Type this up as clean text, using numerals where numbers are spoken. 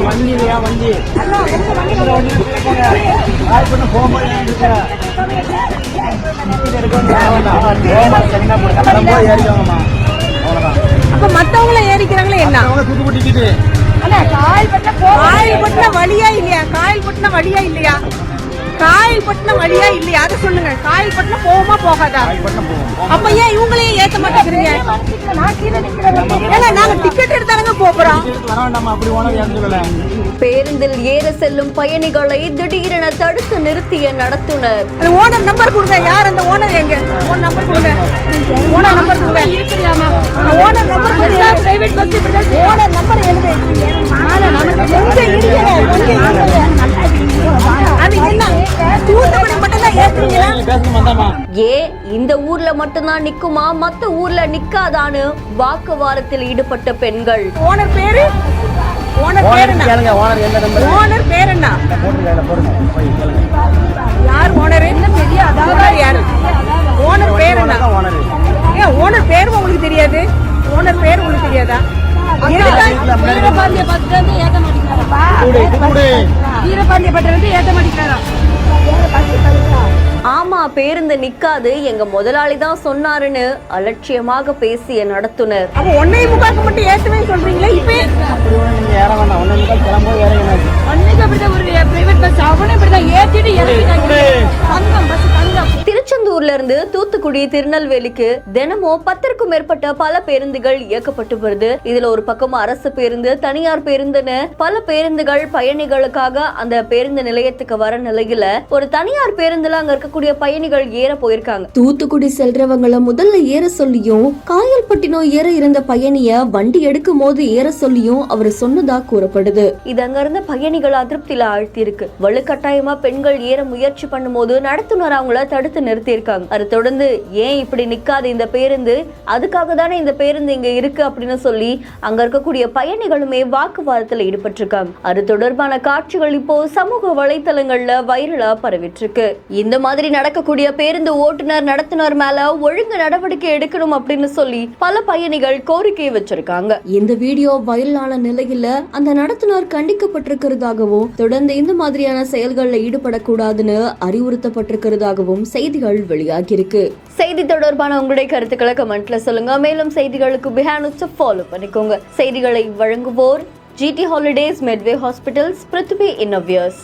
வண்டி இல்லையா வண்டி அப்ப மத்தவங்கள ஏறிக்கிறாங்களே என்ன தூத்துக்குட்டிக்கிட்டு காயில் பட்டின வழியா இல்லையா? காயில் பட்டின வழியா இல்லையா? காயில் பட்டின வழியா இல்லையா? அதை சொல்லுங்க. காயில் பட்டின போகுமா போகாதா? அப்ப ஏன் இவங்களையும் ஏத்த மாட்டேங்கிறீங்க? ஏன்னா நாங்க டிக்கெட் எடுத்தாங்க போறோம். பேருந்தில் ஏற செல்லும் பயணிகளை திடீரென தடுத்து நிறுத்திய நடத்துனர். ஓனர் நம்பர் கொடுங்க. யார் அந்த ஓனர்? எங்க ஓனர் நம்பர் கொடுங்க. ஓனர் நம்பர் கொடுங்க. ஓனர் நம்பர் கொடுங்க. பிரைவேட் பஸ் ஓனர் நம்பர் எழுது. இந்த ஊர்ல மட்டும்தான் நிக்குமா, மத்த ஊர்ல நிக்காதான்னு வாக்குவாதத்தில் ஈடுபட்ட பெண்கள். ஓனர் பேரு ஓனர் பேர் என்ன? ஓனர் பேர் என்ன? யார் ஓனர்? என்ன தெரியாது. யாரு ஓனர் பேர் என்ன? ஏன் ஓனர் பேர் உங்களுக்கு தெரியாது? ஓனர் பேர் உங்களுக்கு தெரியாதா? வீரபாண்டிய பத்திரத்தை ஏத்த மாட்டேங்கிறாரா? ஆமா, பேருந்து நிக்காது, எங்க முதலாளி தான் சொன்னாருன்னு அலட்சியமாக பேசிய நடத்துனர். அப்ப 1:45 மட்டும் ஏத்தவே சொல்றீங்களா? இப்ப திருச்செந்தூர்ல இருந்து தூத்துக்குடி திருநெல்வேலிக்கு தினமும் 10க்கும் மேற்பட்ட பல பேருந்துகள் இயக்கப்பட்டு வருது. இதுல ஒரு பக்கம் அரசு பேருந்து, தனியார் பேருந்துன்னு பல பேருந்துகள் பயணிகளுக்காக அந்த பேருந்து நிலையத்துக்கு வர நிலையில ஒரு தனியார் பேருந்துல அங்க இருக்கக்கூடிய பயணிகள் ஏற போயிருக்காங்க. தூத்துக்குடி செல்றவங்கள முதல்ல ஏற சொல்லியும், காயல்பட்டினம் ஏற இருந்த பயணிய வண்டி எடுக்கும் போது ஏற சொல்லியும் அவர் சொன்னதா கூறப்படுது. இது அங்க இருந்த பயணிகள் அதிருப்தியில ஆழ்த்தி இருக்கு. வலுக்கட்டாயமா பெண்கள் ஏற முயற்சி பண்ணும் போது நடத்துனர் அவங்கள தடுத்து நிறுத்தி இருக்காங்க. அதை தொடர்ந்து ஏன் இப்படி நிக்காது இந்த பேருந்து, அதுக்காக தானே இந்த பேருந்து இங்க இருக்கு அப்படின்னு சொல்லி அங்க இருக்கக்கூடிய பயணிகளுமே வாக்குவாதத்துல ஈடுபட்டிருக்காங்க. அது தொடர்பான காட்சிகள் இப்போ சமூக வலைதளங்கள்ல வைரலா பரவிட்டு இருக்கு. இந்த மாதிரி நடக்கக்கூடிய பேருந்து ஓட்டுநர் நடத்துனர் மேல ஒழுங்கு நடவடிக்கை எடுக்கணும் அப்படின்னு சொல்லி பல பயணிகள் கோரிக்கை வச்சிருக்காங்க. இந்த வீடியோ வைரலான நிலையில அந்த நடத்துனர் கண்டிக்கப்பட்டிருக்கிறதாகவும், தொடர்ந்து இந்த மாதிரியான செயல்கள்ல ஈடுபடக்கூடாதுன்னு அறிவுறுத்தப்பட்டிருக்கிறதாகவும் செய்திகள் வெளியாகி இருக்கு. செய்தி தொடர்பான உங்களுடைய கருத்துக்களை கமெண்ட்ல சொல்லுங்க. மேலும் செய்திகளுக்கு பிஹேண்ட் ஃபாலோ பண்ணிக்கோங்க. செய்திகளை வழங்குவோர் GT Holidays, Medway Hospitals, Prithvi Innoviers.